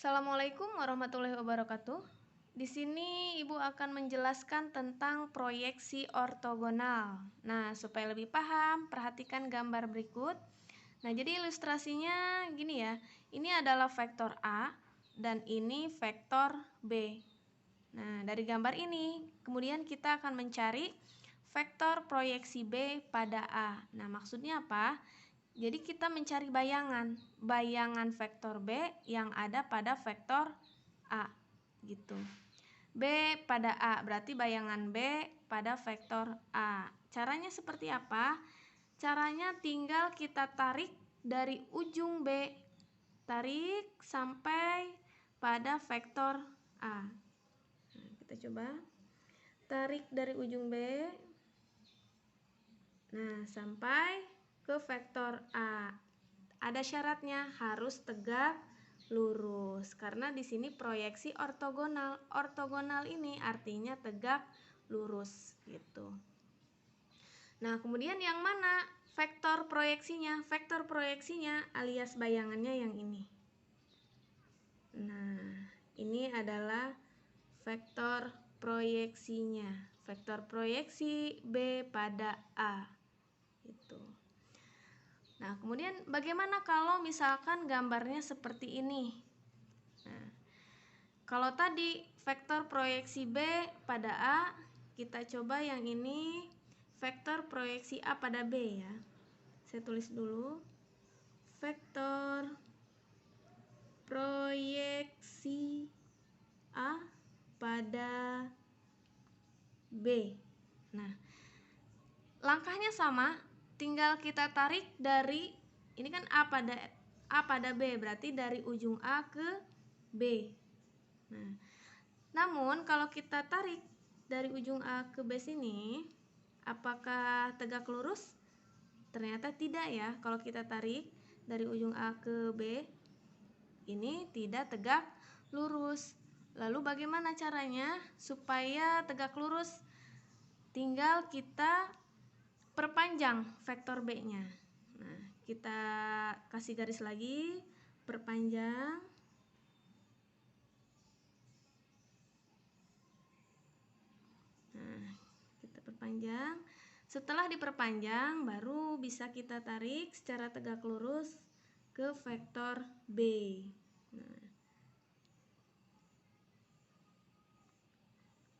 Assalamualaikum warahmatullahi wabarakatuh. Di sini Ibu akan menjelaskan tentang proyeksi ortogonal. Nah, supaya lebih paham, perhatikan gambar berikut. Nah, jadi ilustrasinya gini ya. Ini adalah vektor A dan ini vektor B. Nah, dari gambar ini, kemudian kita akan mencari vektor proyeksi B pada A. Nah, maksudnya apa? Jadi kita mencari bayangan vektor B yang ada pada vektor A gitu. B pada A berarti bayangan B pada vektor A. Caranya seperti apa? Caranya tinggal kita tarik dari ujung B, tarik sampai pada vektor A. Nah, kita coba tarik dari ujung B. Nah, sampai ke vektor A. Ada syaratnya, harus tegak lurus karena di sini proyeksi ortogonal. Ortogonal ini artinya tegak lurus gitu. Nah, kemudian yang mana vektor proyeksinya? Vektor proyeksinya alias bayangannya yang ini. Nah, ini adalah vektor proyeksinya. Vektor proyeksi B pada A. Itu. Nah, kemudian bagaimana kalau misalkan gambarnya seperti ini? Nah, kalau tadi vektor proyeksi B pada A, kita coba yang ini vektor proyeksi A pada B ya. Saya tulis dulu. Vektor proyeksi A pada B. Nah, langkahnya sama, tinggal kita tarik dari ini kan A pada B, berarti dari ujung A ke B. Nah, namun kalau kita tarik dari ujung A ke B sini, apakah tegak lurus? Ternyata tidak ya. Kalau kita tarik dari ujung A ke B, ini tidak tegak lurus. Lalu bagaimana caranya supaya tegak lurus? Tinggal kita perpanjang vektor B-nya. Nah, kita kasih garis lagi, perpanjang. Nah, kita perpanjang. Setelah diperpanjang, baru bisa kita tarik secara tegak lurus ke vektor B.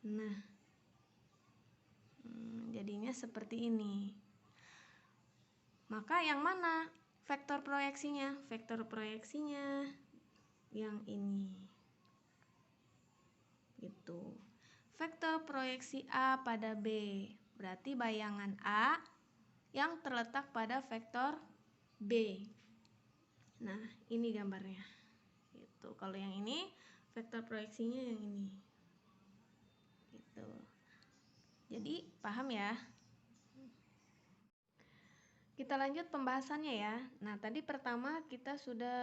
Nah, jadinya seperti ini. Maka yang mana vektor proyeksinya? Vektor proyeksinya yang ini. Gitu. Vektor proyeksi A pada B berarti bayangan A yang terletak pada vektor B. Nah, ini gambarnya. Gitu. Kalau yang ini vektor proyeksinya yang ini. Gitu. Jadi, paham ya? Kita lanjut pembahasannya ya. Nah, tadi pertama kita sudah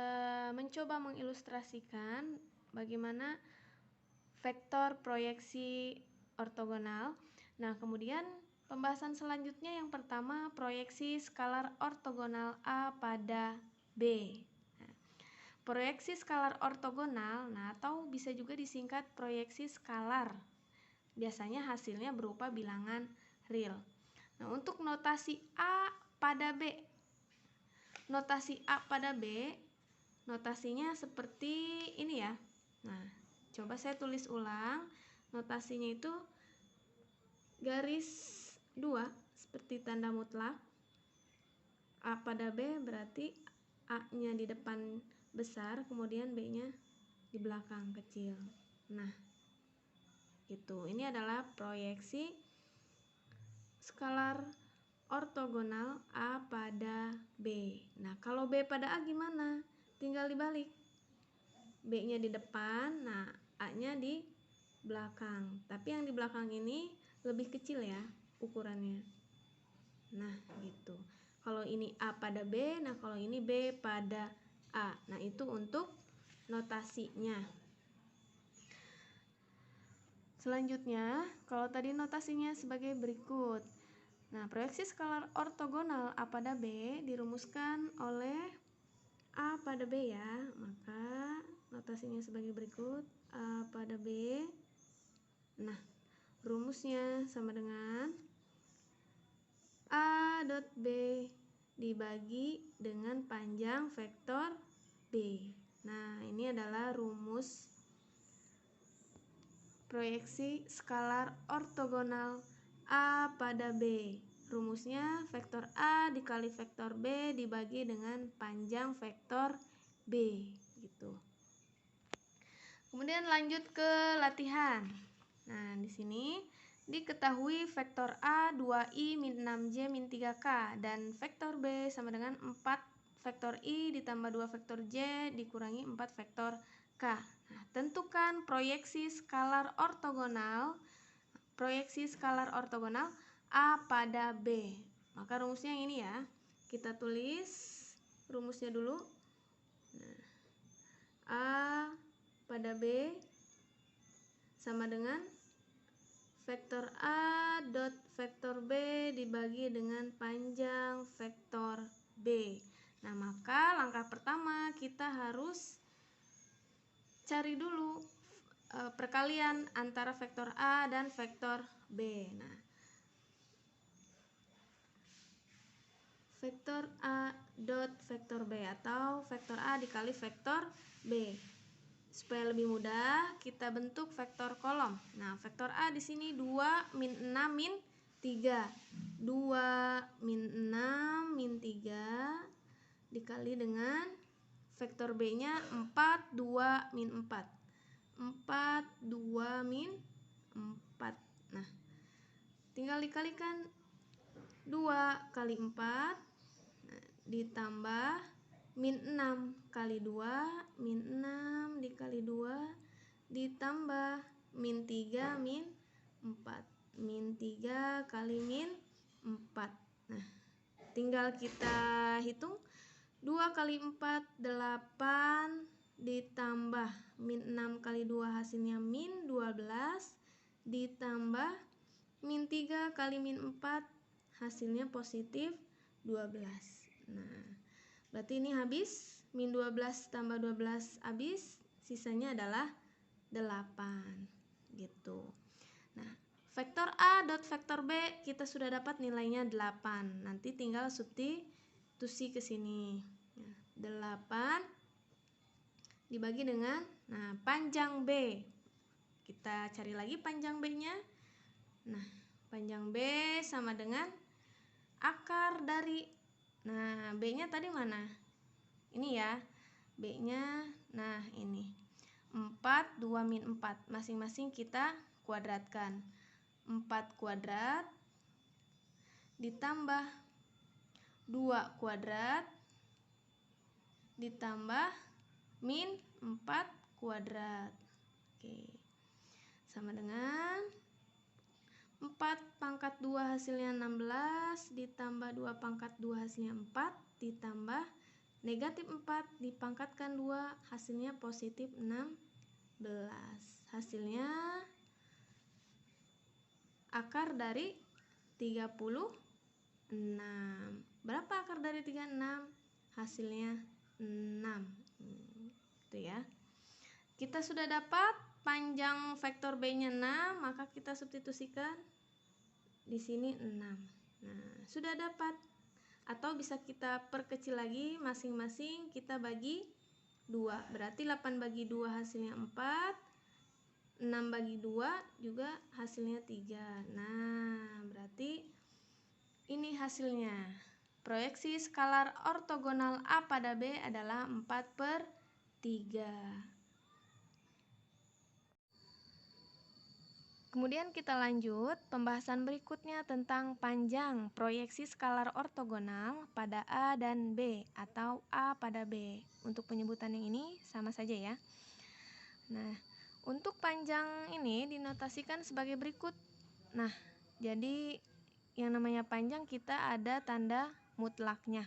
mencoba mengilustrasikan bagaimana vektor proyeksi ortogonal. Nah, kemudian pembahasan selanjutnya yang pertama proyeksi skalar ortogonal A pada B. Nah, proyeksi skalar ortogonal, nah atau bisa juga disingkat proyeksi skalar. Biasanya hasilnya berupa bilangan real. Nah, untuk notasi A pada B. Notasi A pada B, notasinya seperti ini ya. Nah, coba saya tulis ulang. Notasinya itu garis 2 seperti tanda mutlak. A pada B berarti A-nya di depan besar, kemudian B-nya di belakang kecil. Nah, itu. Ini adalah proyeksi skalar ortogonal A pada B. Nah, kalau B pada A gimana? Tinggal dibalik. B-nya di depan, nah A-nya di belakang. Tapi yang di belakang ini lebih kecil ya ukurannya. Nah, gitu. Kalau ini A pada B, nah kalau ini B pada A. Nah, itu untuk notasinya. Selanjutnya, kalau tadi notasinya sebagai berikut. Nah, proyeksi skalar ortogonal A pada B dirumuskan oleh A pada B ya. Maka notasinya sebagai berikut. A pada B. Nah, rumusnya sama dengan A dot B dibagi dengan panjang vektor B. Nah, ini adalah rumus proyeksi skalar ortogonal A pada B. Rumusnya vektor A dikali vektor B dibagi dengan panjang vektor B gitu. Kemudian lanjut ke latihan. Nah, di sini diketahui vektor A 2i min 6j min 3k dan vektor B sama dengan 4 vektor i ditambah 2 vektor j dikurangi 4 vektor k. Nah, tentukan proyeksi skalar ortogonal A pada B. Maka rumusnya yang ini ya. Kita tulis rumusnya dulu. Nah, A pada B sama dengan vektor A dot vektor B dibagi dengan panjang vektor B. Nah, maka langkah pertama kita harus cari dulu perkalian antara vektor A dan vektor B. Nah, vektor A dot vektor B atau vektor A dikali vektor B. Supaya lebih mudah, kita bentuk vektor kolom. Nah, vektor A di sini 2 min 6 min 3. 2 min 6 min 3 dikali dengan vektor B-nya 4 2 min 4. 4 2 min 4. Nah, tinggal dikalikan 2 kali 4 ditambah min 6 kali 2 min 6 dikali 2 ditambah min 3 min 4 min 3 kali min 4. Nah, tinggal kita hitung 2 kali 4 8 ditambah min 6 kali 2 hasilnya min 12 ditambah min 3 kali min 4 hasilnya positif 12. Nah, berarti ini habis, min 12 tambah 12 habis, sisanya adalah 8 gitu. Nah, vektor A dot vektor B kita sudah dapat nilainya 8. Nanti tinggal substitusi ke sini. Nah, 8 dibagi dengan panjang B. Kita cari lagi panjang B-nya. Nah, panjang B sama dengan akar dari B-nya tadi mana? Ini ya. B-nya, nah ini. 4, 2 min 4. Masing-masing kita kuadratkan. 4 kuadrat ditambah 2 kuadrat ditambah min 4 kuadrat. Oke. Sama dengan 4 pangkat 2 hasilnya 16 ditambah 2 pangkat 2 hasilnya 4 ditambah negatif 4 dipangkatkan 2 hasilnya positif 16. Hasilnya akar dari 36. Berapa akar dari 36? Hasilnya 6. Itu ya. Kita sudah dapat panjang vektor B-nya 6, maka kita substitusikan di sini 6. Nah, sudah dapat. Atau bisa kita perkecil lagi, masing-masing kita bagi 2. Berarti 8 bagi 2 hasilnya 4. 6 bagi 2 juga hasilnya 3. Nah, berarti ini hasilnya. Proyeksi skalar ortogonal A pada B adalah 4/3. Kemudian kita lanjut pembahasan berikutnya tentang panjang proyeksi skalar ortogonal pada A dan B atau A pada B. Untuk penyebutan yang ini sama saja ya. Nah, untuk panjang ini dinotasikan sebagai berikut. Nah, jadi yang namanya panjang kita ada tanda mutlaknya.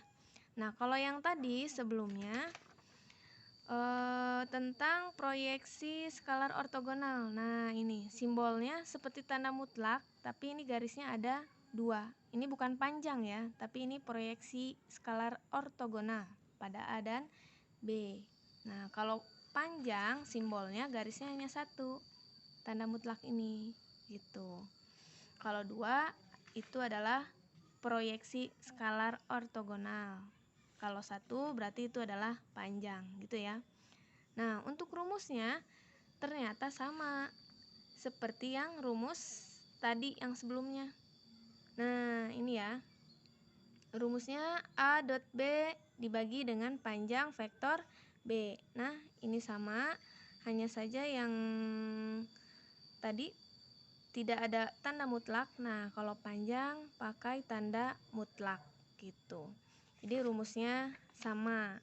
Nah, kalau yang tadi sebelumnya tentang proyeksi skalar ortogonal. Nah, ini simbolnya seperti tanda mutlak, tapi ini garisnya ada 2. Ini bukan panjang ya, tapi ini proyeksi skalar ortogonal pada A dan B. Nah, kalau panjang simbolnya garisnya hanya satu, tanda mutlak ini gitu. Kalau 2 itu adalah proyeksi skalar ortogonal. Kalau 1 berarti itu adalah panjang gitu ya. Nah, untuk rumusnya ternyata sama seperti yang rumus tadi yang sebelumnya. Nah, ini ya. Rumusnya A dot B dibagi dengan panjang vektor B. Nah, ini sama, hanya saja yang tadi tidak ada tanda mutlak. Nah, kalau panjang pakai tanda mutlak gitu. Jadi rumusnya sama,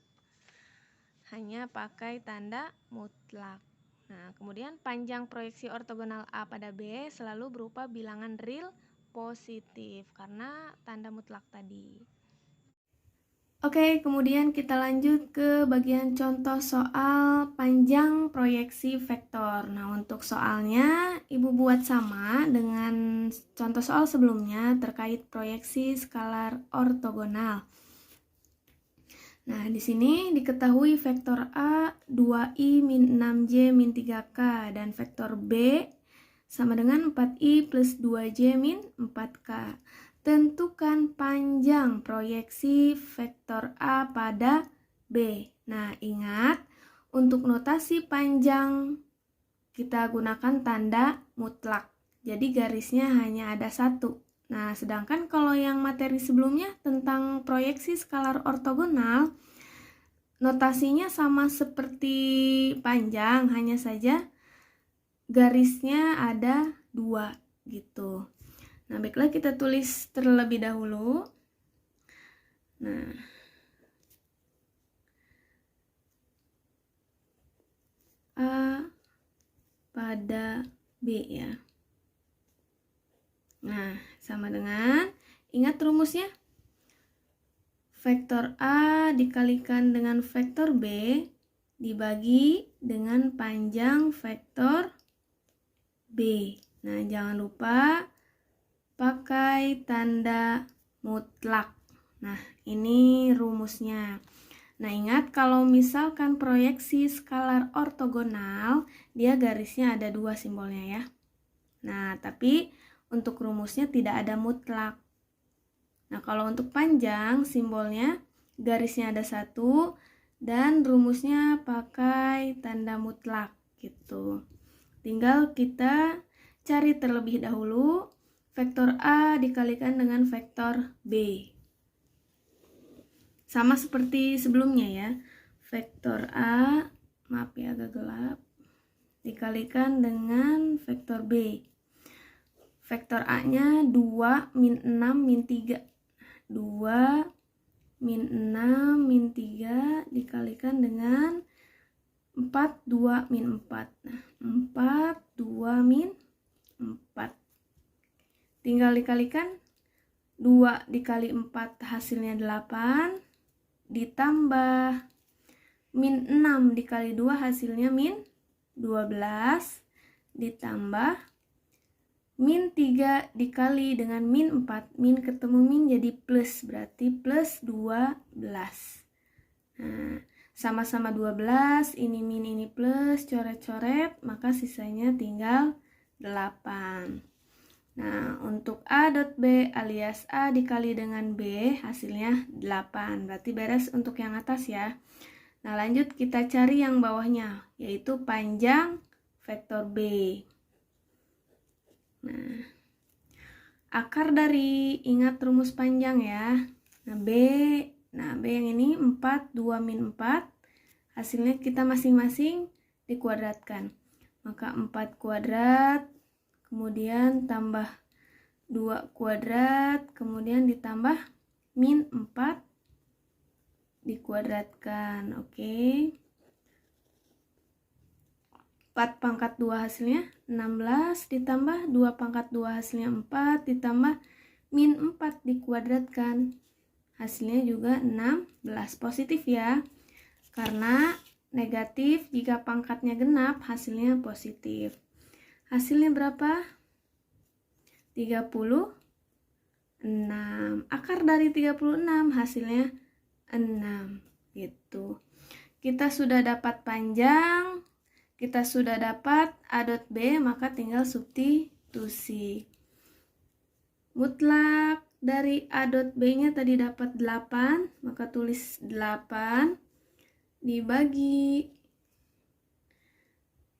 hanya pakai tanda mutlak. Nah, kemudian panjang proyeksi ortogonal A pada B selalu berupa bilangan real positif karena tanda mutlak tadi. Oke, kemudian kita lanjut ke bagian contoh soal panjang proyeksi vektor. Nah, untuk soalnya Ibu buat sama dengan contoh soal sebelumnya terkait proyeksi skalar ortogonal. Nah, di sini diketahui vektor A 2i min 6j min 3k dan vektor B sama dengan 4i plus 2j min 4k. Tentukan panjang proyeksi vektor A pada B. Nah, ingat untuk notasi panjang kita gunakan tanda mutlak. Jadi garisnya hanya ada satu. Nah, sedangkan kalau yang materi sebelumnya tentang proyeksi skalar ortogonal, notasinya sama seperti panjang, hanya saja garisnya ada 2 gitu. Nah, baiklah kita tulis terlebih dahulu. Nah, A pada B ya. Nah, sama dengan, ingat rumusnya? Vektor A dikalikan dengan vektor B dibagi dengan panjang vektor B. Nah, jangan lupa pakai tanda mutlak. Nah, ini rumusnya. Nah, ingat kalau misalkan proyeksi skalar ortogonal, dia garisnya ada 2 simbolnya ya. Nah, tapi untuk rumusnya tidak ada mutlak. Nah, kalau untuk panjang simbolnya garisnya ada 1 dan rumusnya pakai tanda mutlak gitu. Tinggal kita cari terlebih dahulu vektor A dikalikan dengan vektor B. Sama seperti sebelumnya ya. Vektor A, maaf ya agak gelap, dikalikan dengan vektor B. Vektor A-nya 2 min 6 min 3. 2 min 6 min 3 dikalikan dengan 4, 2 min 4. Nah, 4, 2 min 4. Tinggal dikalikan, 2 dikali 4 hasilnya 8, ditambah min 6 dikali 2 hasilnya min 12, ditambah min 3 dikali dengan min 4, min ketemu min jadi plus, berarti plus 12. Nah, sama-sama 12, ini min ini plus, coret-coret, maka sisanya tinggal 8. Nah, untuk A dot B alias A dikali dengan B hasilnya 8. Berarti beres untuk yang atas ya. Nah, lanjut kita cari yang bawahnya, yaitu panjang vektor B. Nah, akar dari, ingat rumus panjang ya. Nah, B yang ini 4, 2 min 4. Hasilnya kita masing-masing dikuadratkan. Maka 4 kuadrat, kemudian tambah 2 kuadrat, kemudian ditambah min 4 dikuadratkan. Oke. 4 pangkat 2 hasilnya 16, ditambah 2 pangkat 2 hasilnya 4, ditambah min 4 dikuadratkan. Hasilnya juga 16. Positif ya. Karena negatif jika pangkatnya genap hasilnya positif. Hasilnya berapa? 36. Akar dari 36 hasilnya 6 gitu. kita sudah dapat panjang, kita sudah dapat A dot B, maka tinggal substitusi. Mutlak dari A dot B-nya tadi dapat 8, maka tulis 8 dibagi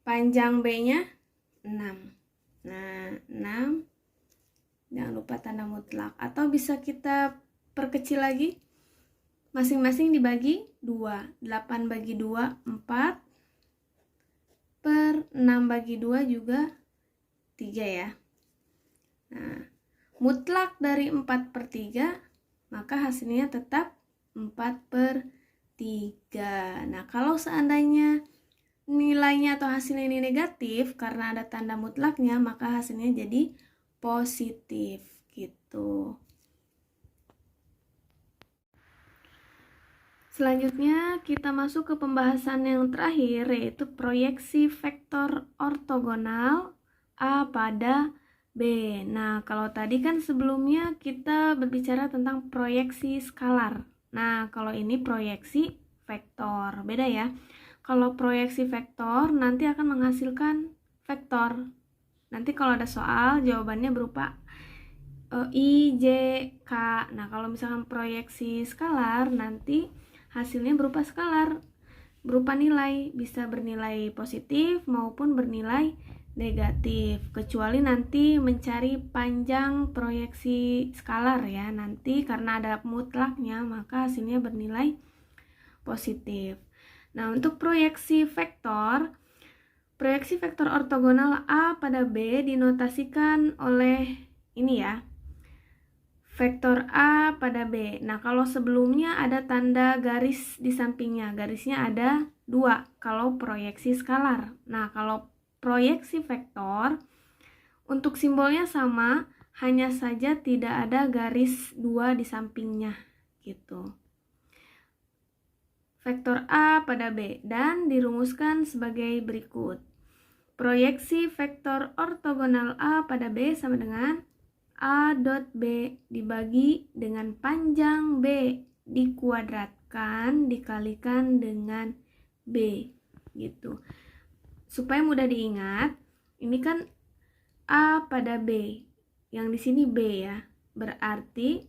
panjang B-nya 6. Nah, 6. Jangan lupa tanda mutlak. Atau bisa kita perkecil lagi. Masing-masing dibagi 2. 8 bagi 2, 4. Per 6 bagi 2 juga 3 ya. Nah, mutlak dari 4/3, maka hasilnya tetap 4/3. Nah, kalau seandainya nilainya atau hasilnya ini negatif karena ada tanda mutlaknya, maka hasilnya jadi positif gitu. Selanjutnya kita masuk ke pembahasan yang terakhir, yaitu proyeksi vektor ortogonal A pada B. Nah, kalau tadi kan sebelumnya kita berbicara tentang proyeksi skalar. Nah, kalau ini proyeksi vektor, beda ya. Kalau proyeksi vektor nanti akan menghasilkan vektor. Nanti kalau ada soal jawabannya berupa I, J, K. Nah, kalau misalkan proyeksi skalar nanti hasilnya berupa skalar, berupa nilai, bisa bernilai positif maupun bernilai negatif, kecuali nanti mencari panjang proyeksi skalar ya. Nanti karena ada mutlaknya maka hasilnya bernilai positif. Nah, untuk proyeksi vektor ortogonal A pada B dinotasikan oleh ini ya, vektor A pada B. Nah, kalau sebelumnya ada tanda garis di sampingnya, garisnya ada 2 kalau proyeksi skalar. Nah, kalau proyeksi vektor untuk simbolnya sama, hanya saja tidak ada garis 2 di sampingnya gitu. Vektor A pada B dan dirumuskan sebagai berikut. Proyeksi vektor ortogonal A pada B sama dengan A dot B dibagi dengan panjang B dikuadratkan dikalikan dengan B gitu. Supaya mudah diingat, ini kan A pada B, yang di sini B ya. Berarti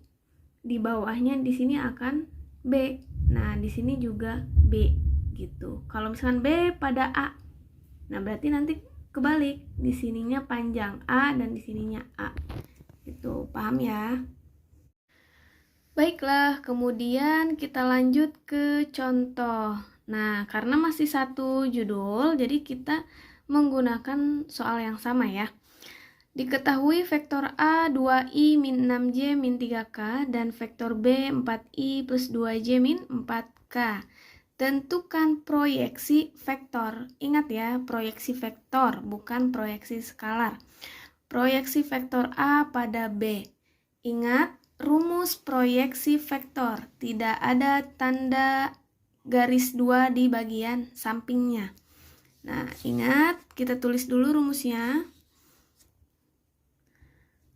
di bawahnya di sini akan B. Nah, di sini juga B gitu. Kalau misalkan B pada A, nah berarti nanti kebalik, di sininya panjang A dan di sininya A. Itu paham ya? Baiklah, kemudian kita lanjut ke contoh. Nah, karena masih satu judul, jadi kita menggunakan soal yang sama ya. Diketahui vektor A 2i min 6j min 3k dan vektor B 4i plus 2j min 4k. Tentukan proyeksi vektor. Ingat ya, proyeksi vektor, bukan proyeksi skalar. Proyeksi vektor A pada B. Ingat, rumus proyeksi vektor. Tidak ada tanda garis 2 di bagian sampingnya. Nah, ingat, kita tulis dulu rumusnya.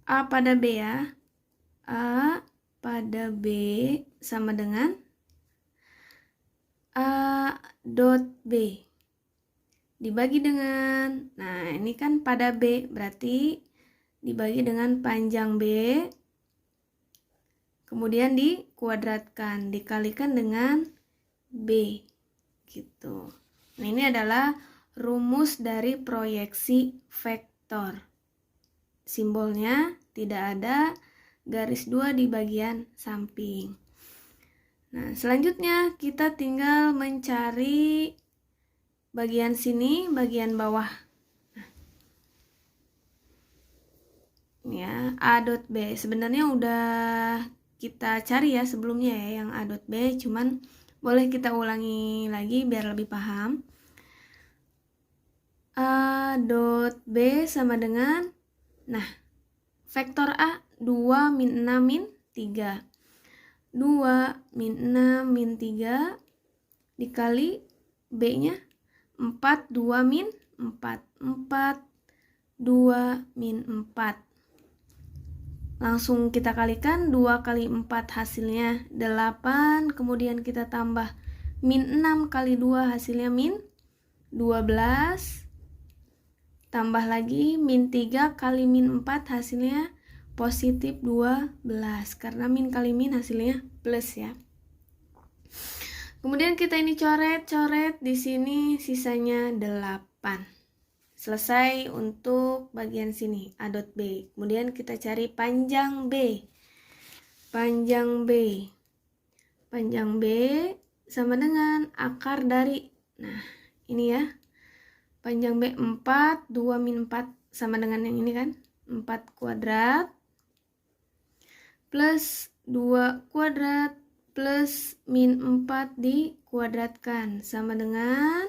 A pada B ya. A pada B sama dengan A dot B dibagi dengan, nah ini kan pada B, berarti dibagi dengan panjang B, kemudian dikuadratkan, dikalikan dengan B gitu. Nah, ini adalah rumus dari proyeksi vektor. Simbolnya tidak ada garis 2 di bagian samping. Nah, selanjutnya kita tinggal mencari bagian sini, bagian bawah. Nah, ini ya, A dot B. Sebenarnya udah kita cari ya sebelumnya ya yang A dot B, cuman boleh kita ulangi lagi biar lebih paham. A dot B sama dengan, nah, vektor A 2 min 6 min 3. 2 min 6 min 3 dikali B-nya 4, 2 min 4. 4, 2 min 4. Langsung kita kalikan, 2 kali 4 hasilnya 8, kemudian kita tambah min 6 kali 2 hasilnya min 12. Tambah lagi min 3 kali min 4 hasilnya positif 12. Karena min kali min hasilnya plus ya. Kemudian kita ini coret-coret, di sini sisanya 8. Selesai untuk bagian sini, A dot B. Kemudian kita cari panjang B. Panjang B. Panjang B sama dengan akar dari, nah ini ya. Panjang B 4, 2 min 4 sama dengan yang ini kan. 4 kuadrat plus 2 kuadrat plus min 4 dikuadratkan sama dengan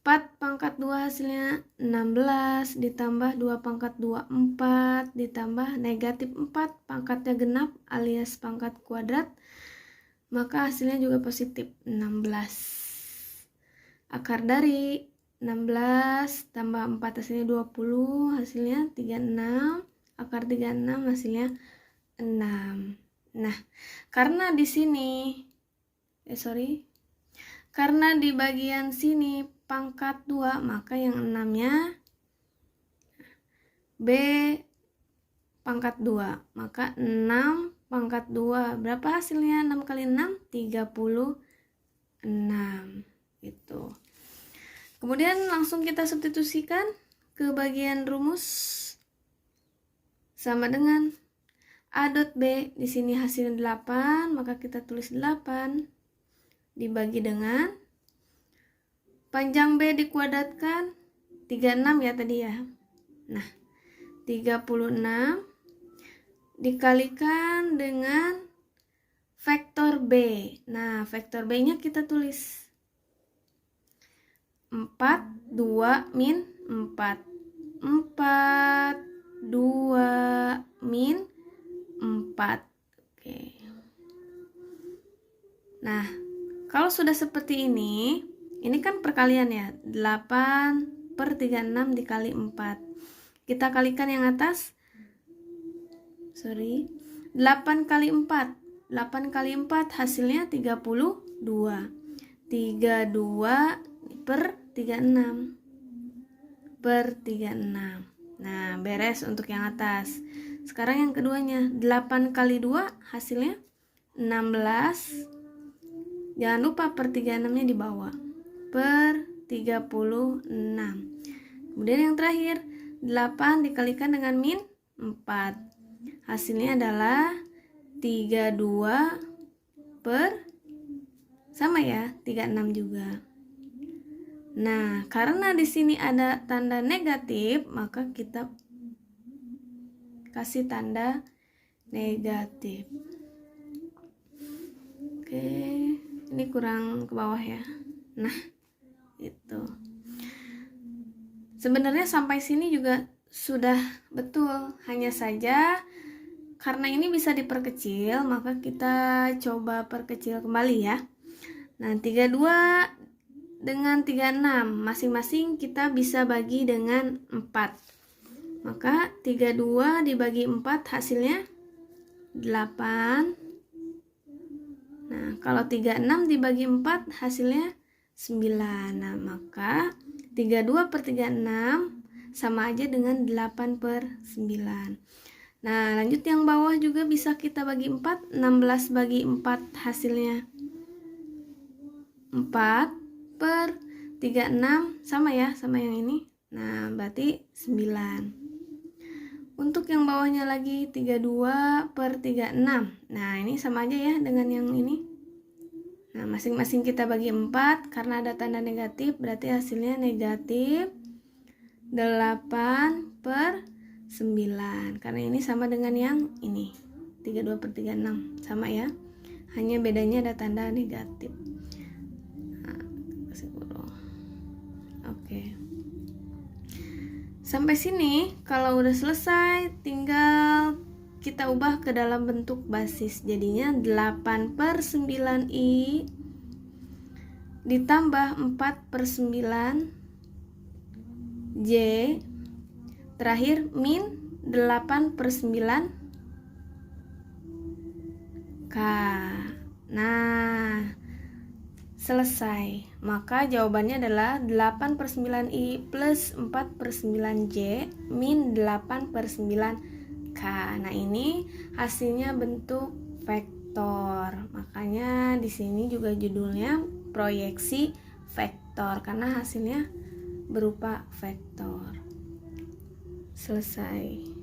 4 pangkat 2 hasilnya 16 ditambah 2 pangkat 2 4 ditambah negatif 4 pangkatnya genap alias pangkat kuadrat, maka hasilnya juga positif 16. Akar dari 16 tambah 4 hasilnya 20, hasilnya 36, akar 36 hasilnya 6. Nah, karena di sini karena di bagian sini pangkat 2, maka yang 6-nya B pangkat 2, maka 6 pangkat 2, berapa hasilnya? 6 kali 6 36 itu. Kemudian langsung kita substitusikan ke bagian rumus sama dengan A dot B, di sini hasilnya 8, maka kita tulis 8 dibagi dengan panjang B dikuadratkan 36 ya tadi ya. Nah, 36 dikalikan dengan vektor B. Nah, vektor B-nya kita tulis 4, 2, min 4. 4, 2, min 4. Oke. Nah, kalau sudah seperti ini kan perkalian ya. 8 per 36 dikali 4. Kita kalikan yang atas. 8 kali 4. 8 kali 4 hasilnya 32. 32 per 36. Per 36. Nah, beres untuk yang atas. Sekarang yang keduanya, 8 kali 2 hasilnya 16. Jangan lupa per 36-nya di bawah. Per 36. Kemudian yang terakhir, 8 dikalikan dengan min 4. Hasilnya adalah 32 per sama ya, 36 juga. Nah, karena di sini ada tanda negatif, maka kita kasih tanda negatif. Oke, ini kurang ke bawah ya. Nah, itu. Sebenarnya sampai sini juga sudah betul, hanya saja karena ini bisa diperkecil, maka kita coba perkecil kembali ya. Nah, 32 dengan 36 masing-masing kita bisa bagi dengan 4. Maka 32 dibagi 4 hasilnya 8. Nah, kalau 36 dibagi 4 hasilnya 9. Nah, maka 32 per 36 sama aja dengan 8 per 9. Nah, lanjut yang bawah juga bisa kita bagi 4. 16 bagi 4 hasilnya 4 per 36 sama ya, sama yang ini. Nah, berarti 9. Untuk yang bawahnya lagi 32 per 36. Nah, ini sama aja ya dengan yang ini. Nah, masing-masing kita bagi 4. Karena ada tanda negatif, berarti hasilnya negatif 8 per 9. Karena ini sama dengan yang ini. 32 per 36. Sama ya. Hanya bedanya ada tanda negatif. Oke. Sampai sini kalau udah selesai tinggal kita ubah ke dalam bentuk basis. Jadinya 8 per 9i ditambah 4 per 9 J terakhir min 8 per 9 K. Nah, Selesai. Maka jawabannya adalah 8/9i plus 4/9j min 8/9k. Nah, ini hasilnya bentuk vektor. Makanya di sini juga judulnya proyeksi vektor karena hasilnya berupa vektor. Selesai.